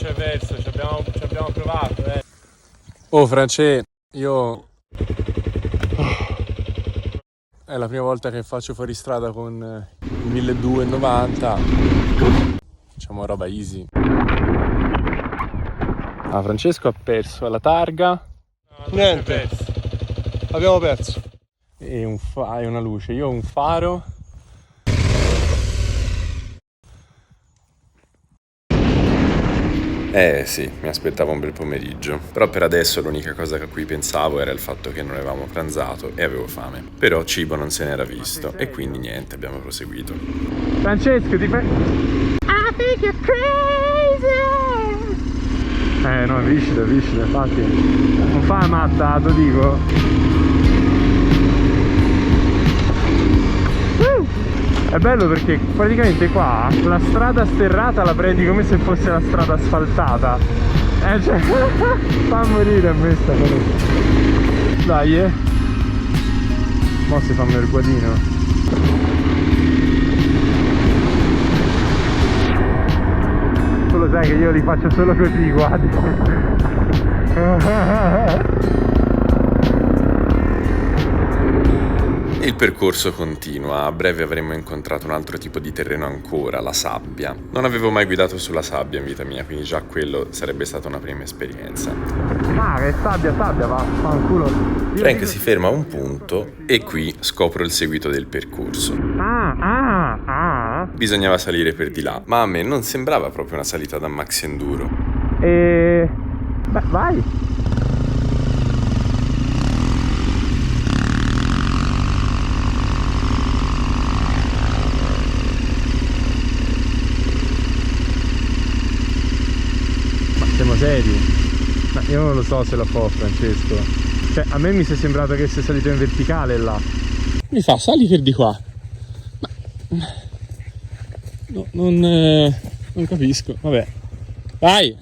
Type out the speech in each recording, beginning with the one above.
c'è verso, ci abbiamo provato, Oh Francesco, io è la prima volta che faccio fuoristrada con il 1290. Facciamo roba easy. Ah, Francesco ha perso la targa. No, Niente, abbiamo perso. E una luce, io ho un faro. Sì, mi aspettavo un bel pomeriggio, però per adesso l'unica cosa a cui pensavo era il fatto che non avevamo pranzato e avevo fame. Però cibo non se n'era visto e quindi niente, abbiamo proseguito. Francesco, ti fai... I think you're crazy! No, è viscida, infatti. Non fa matta, te lo dico. È bello perché praticamente qua la strada sterrata la prendi come se fosse la strada asfaltata. Cioè, fa morire a me sta cosa. Dai, mo si fa un merguadino. Tu lo sai che io li faccio solo così, guardi. Il percorso continua, a breve avremmo incontrato un altro tipo di terreno ancora, la sabbia. Non avevo mai guidato sulla sabbia in vita mia, quindi già quello sarebbe stata una prima esperienza. Ah, che sabbia, va, fanculo. Frank si ferma a un punto e qui scopro il seguito del percorso. Bisognava salire per di là, ma a me non sembrava proprio una salita da maxi enduro. Beh, vai. Siamo seri? Ma io non lo so se la può, Francesco. Cioè, a me mi si è sembrato che sia salito in verticale là. Mi fa, sali per di qua. Ma... no, non capisco. Vabbè. Vai!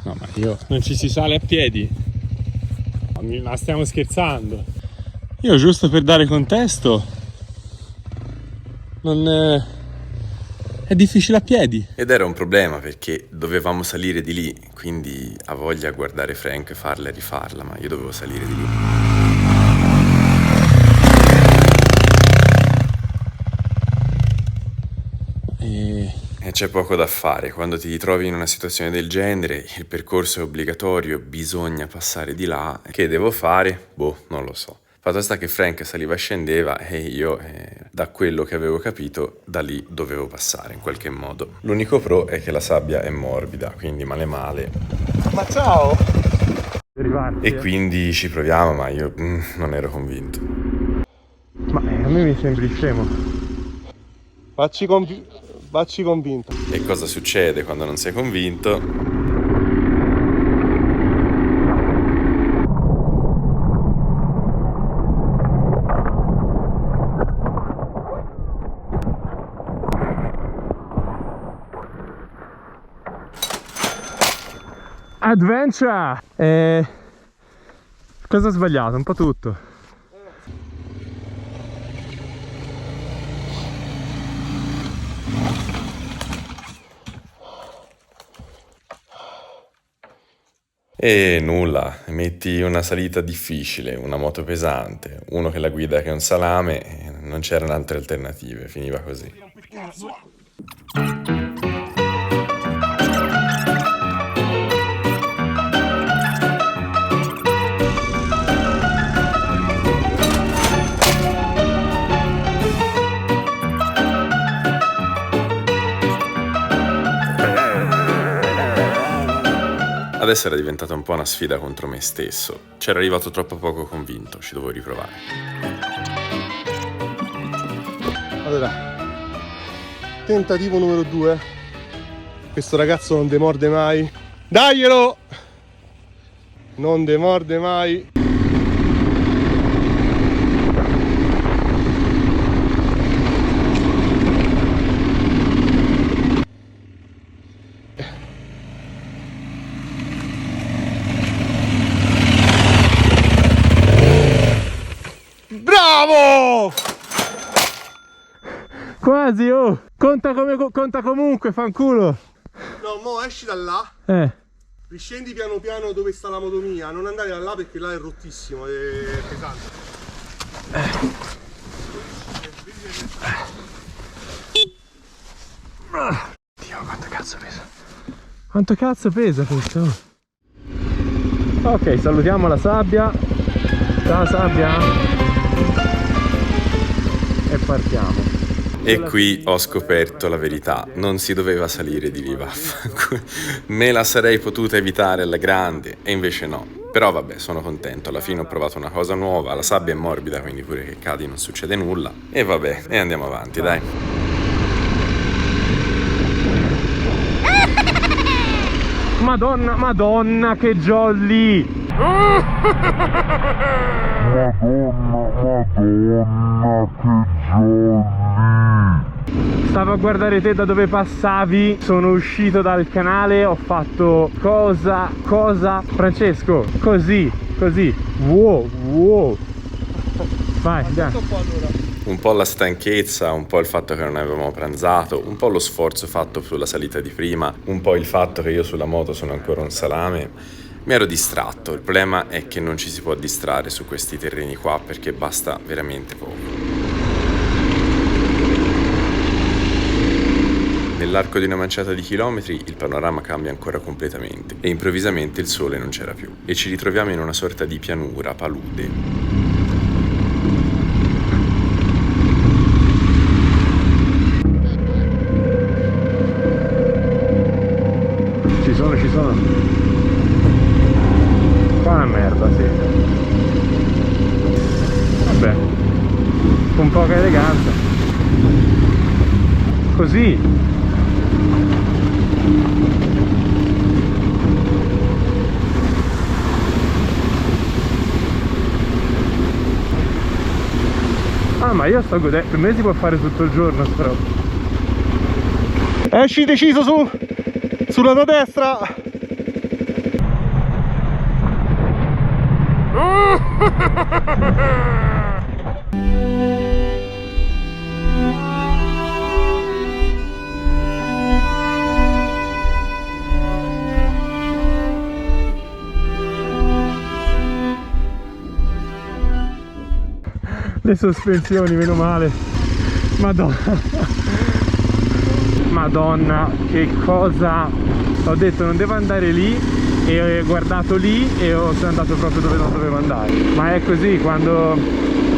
No, ma io... non ci si sale a piedi. Ma stiamo scherzando. Io giusto per dare contesto, non... è difficile a piedi. Ed era un problema perché dovevamo salire di lì, quindi ha voglia a guardare Frank farla e rifarla, ma io dovevo salire di lì. E c'è poco da fare, quando ti ritrovi in una situazione del genere, il percorso è obbligatorio, bisogna passare di là. Che devo fare? Boh, non lo so. Fatto sta che Frank saliva e scendeva e io, da quello che avevo capito, da lì dovevo passare in qualche modo. L'unico pro è che la sabbia è morbida, quindi male male. Ma ciao! E quindi ci proviamo, ma io non ero convinto. Ma a me mi sembri scemo. Vacci convinto. E cosa succede quando non sei convinto? Adventure! Cosa ho sbagliato? Un po' tutto. E nulla, metti una salita difficile, una moto pesante, uno che la guida che è un salame, e non c'erano altre alternative, finiva così. Adesso era diventata un po' una sfida contro me stesso. C'era arrivato troppo poco convinto, ci dovevo riprovare. Allora, tentativo numero 2. Questo ragazzo non demorde mai. Daglielo! Non demorde mai. Quasi, oh! Conta comunque, fanculo! No, mo esci da là, riscendi piano piano dove sta la motomia, non andare da là perché là è rottissimo, è pesante. Dio, quanto cazzo pesa? Quanto cazzo pesa questo? Ok, salutiamo la sabbia. Ciao sabbia. E partiamo. E qui ho scoperto la verità, non si doveva salire di lì, vaffanculo. Me la sarei potuta evitare alla grande, e invece no. Però vabbè, sono contento, alla fine ho provato una cosa nuova, la sabbia è morbida, quindi pure che cadi non succede nulla. E vabbè, e andiamo avanti, dai. Madonna, madonna, che jolly! Stavo a guardare te da dove passavi, sono uscito dal canale, ho fatto cosa, Francesco, così, wow, vai, dai. Un po' la stanchezza, un po' il fatto che non avevamo pranzato, un po' lo sforzo fatto sulla salita di prima, un po' il fatto che io sulla moto sono ancora un salame. Mi ero distratto, il problema è che non ci si può distrarre su questi terreni qua perché basta veramente poco. Nell'arco di una manciata di chilometri il panorama cambia ancora completamente e improvvisamente il sole non c'era più e ci ritroviamo in una sorta di pianura, palude. Ci sono. Qua è una merda, sì. Vabbè. Con poca eleganza. Così. Ah, ma io sto godendo. Per me si può fare tutto il giorno, però. Esci deciso sulla tua destra. Le sospensioni, meno male. Madonna, che cosa. Ho detto non devo andare lì e ho guardato lì e sono andato proprio dove non dovevo andare. Ma è così, quando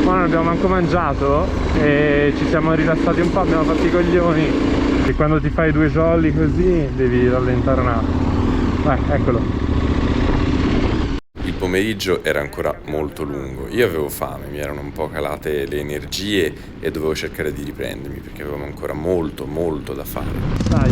non abbiamo manco mangiato e ci siamo rilassati un po', abbiamo fatto i coglioni, e quando ti fai due jolly così devi rallentare un attimo. Vai, eccolo. Il pomeriggio era ancora molto lungo, io avevo fame, mi erano un po' calate le energie e dovevo cercare di riprendermi perché avevamo ancora molto da fare. Dai.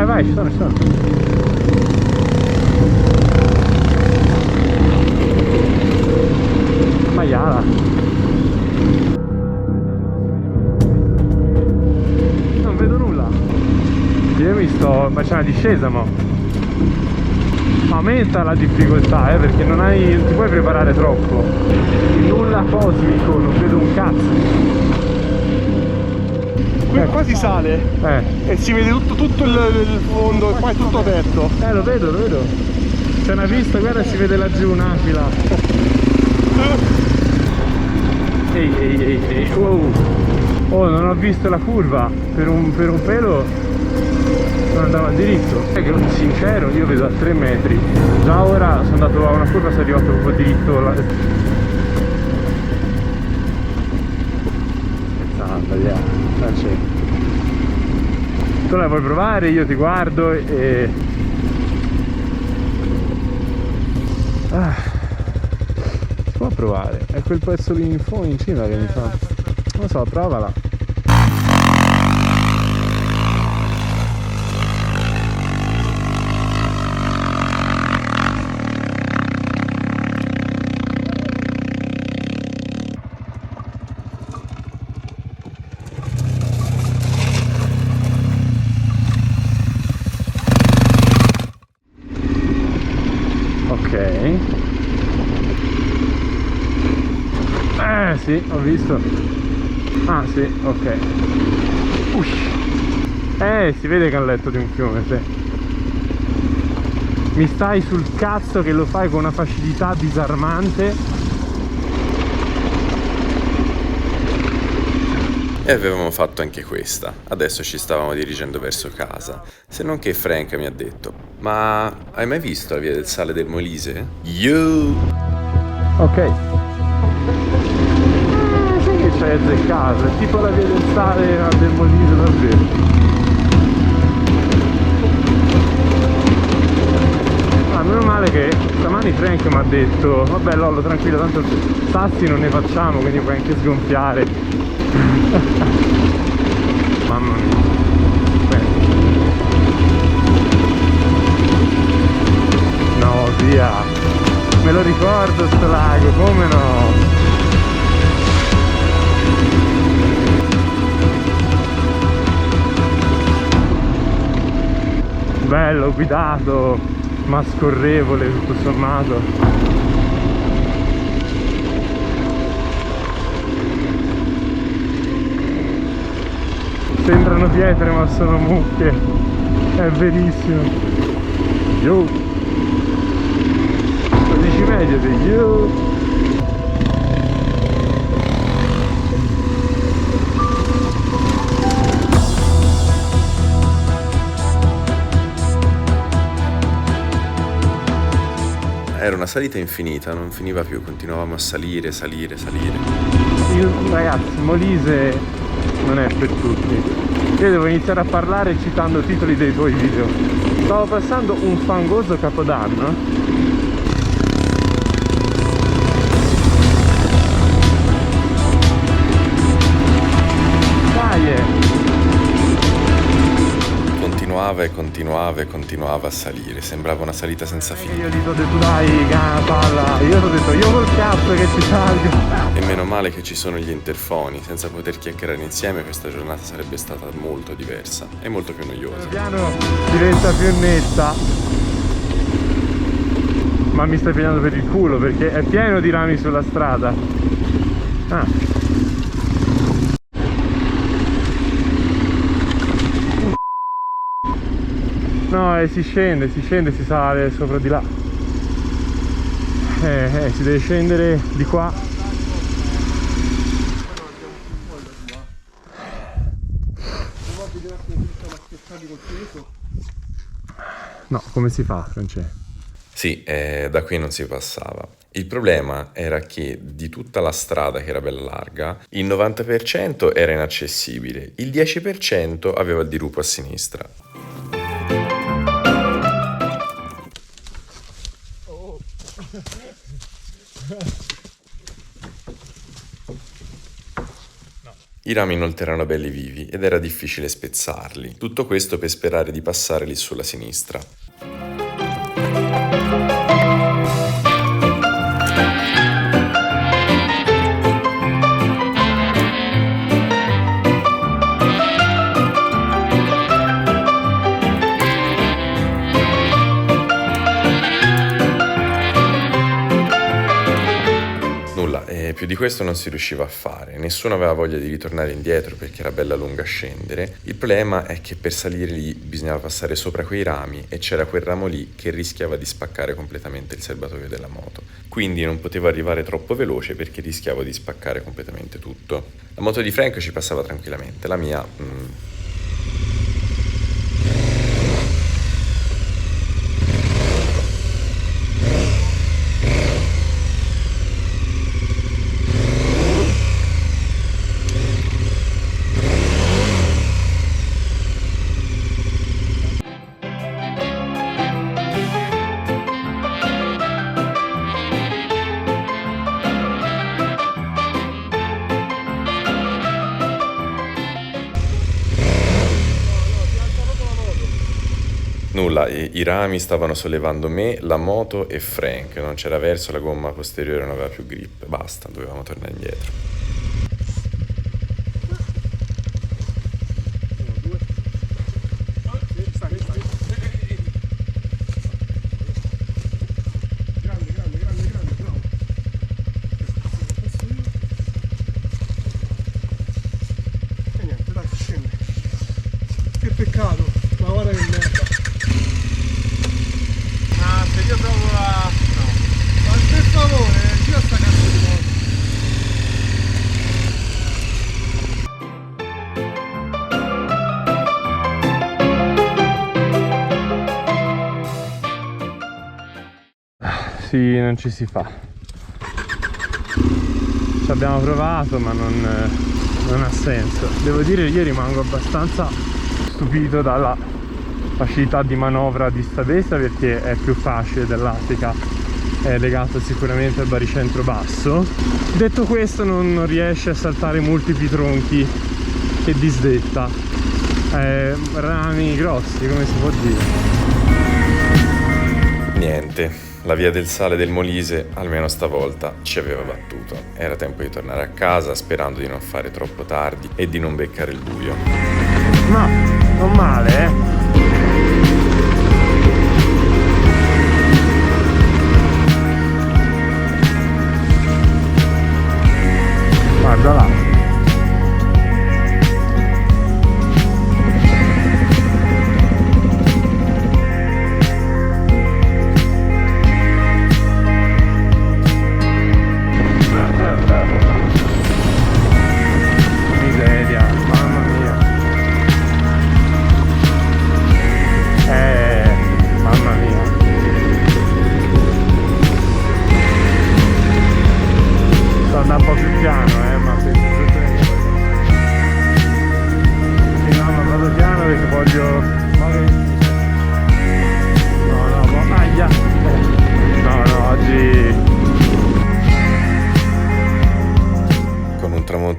Vai, ci sono. Maiala. Non vedo nulla. Io mi sto facendo una discesa, ma aumenta la difficoltà, perché non ti puoi preparare troppo. Nulla cosmico, non vedo un cazzo. Qui qua si sale e si vede tutto il fondo e qua è tutto aperto. Lo vedo. C'è una pista, guarda, si vede laggiù un'aquila. Ehi. Oh, non ho visto la curva. Per un pelo non andava diritto. Sincero, io vedo a 3 metri. Già ora sono andato a una curva, sono arrivato proprio diritto. Tu la vuoi provare, io ti guardo e... si può provare, è quel pezzo lì in cima che mi fa... non lo so, provala. sì, ho visto. Ah sì, ok. Si vede che è un letto di un fiume, sì. Mi stai sul cazzo che lo fai con una facilità disarmante. E avevamo fatto anche questa. Adesso ci stavamo dirigendo verso casa, se non che Frank mi ha detto: ma hai mai visto la via del sale del Molise? Ok. Sai che c'hai azzeccato? È tipo la via del sale ma del Molise davvero. Meno male che stamani Frank mi ha detto: vabbè Lollo, tranquillo, tanto sassi non ne facciamo, quindi puoi anche sgonfiare. Mamma mia. No, via, me lo ricordo sto lago, come no? Bello, guidato, ma scorrevole tutto sommato. Sembrano pietre ma sono mucche, è verissimo. Yo, 12 media di yo. Era una salita infinita, non finiva più, continuavamo a salire. Ragazzi, Molise non è per tutti. Io devo iniziare a parlare citando titoli dei tuoi video. Stavo passando un fangoso capodanno. Dai! Continuava a salire, sembrava una salita senza fine. Io gli ho detto dai, palla, io ti ho detto io col cazzo che ci salgo. E meno male che ci sono gli interfoni, senza poter chiacchierare insieme questa giornata sarebbe stata molto diversa e molto più noiosa. Piano diventa più netta. Ma mi stai pigliando per il culo perché è pieno di rami sulla strada. Ah. No, si scende, si sale sopra di là. Si deve scendere di qua. No, come si fa, Francesco? Sì, da qui non si passava. Il problema era che di tutta la strada, che era bella larga, il 90% era inaccessibile, il 10% aveva il dirupo a sinistra. I rami inoltre erano belli vivi ed era difficile spezzarli. Tutto questo per sperare di passare lì sulla sinistra. Più di questo non si riusciva a fare, nessuno aveva voglia di ritornare indietro perché era bella lunga a scendere. Il problema è che per salire lì bisognava passare sopra quei rami e c'era quel ramo lì che rischiava di spaccare completamente il serbatoio della moto. Quindi non potevo arrivare troppo veloce perché rischiavo di spaccare completamente tutto. La moto di Frank ci passava tranquillamente, la mia... Nulla, i rami stavano sollevando me, la moto e Frank, non c'era verso, la gomma posteriore non aveva più grip, basta, dovevamo tornare indietro. peccato, ma guarda che merda. Ma se io provo a... no. Ma per favore, gira sta cazzo di moto. Sì, non ci si fa. Ci abbiamo provato, ma non ha senso. Devo dire, io rimango abbastanza stupito dalla facilità di manovra di sta bestia, perché è più facile dell'Attica, è legato sicuramente al baricentro basso. Detto questo, non riesce a saltare multipli tronchi che disdetta, rami grossi, come si può dire. Niente. La via del sale del Molise, almeno stavolta, ci aveva battuto. Era tempo di tornare a casa, sperando di non fare troppo tardi e di non beccare il buio. No, non male, Guarda là.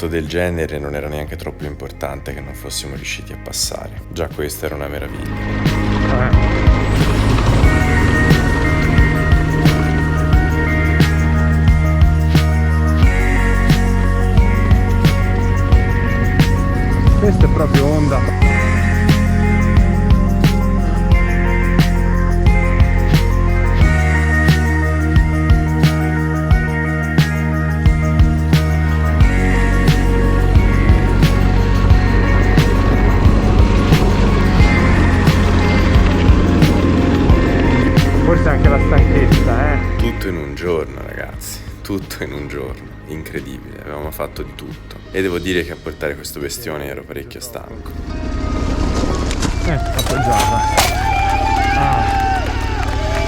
Del genere non era neanche troppo importante che non fossimo riusciti a passare. Già questa era una meraviglia. Questa è proprio onda. Forse anche la stanchezza, Tutto in un giorno, ragazzi. Tutto in un giorno. Incredibile, avevamo fatto di tutto. E devo dire che a portare questo bestione ero parecchio stanco. Appoggiata.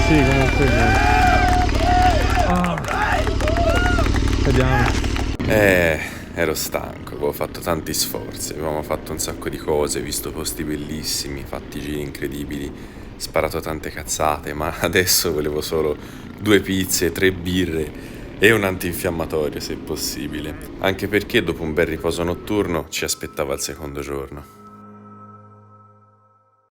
Sì, comunque. Vediamo. Ero stanco, avevo fatto tanti sforzi, avevamo fatto un sacco di cose, visto posti bellissimi, fatti giri incredibili, sparato tante cazzate, ma adesso volevo solo 2 pizze, 3 birre e un antinfiammatorio se possibile, anche perché dopo un bel riposo notturno ci aspettava il secondo giorno.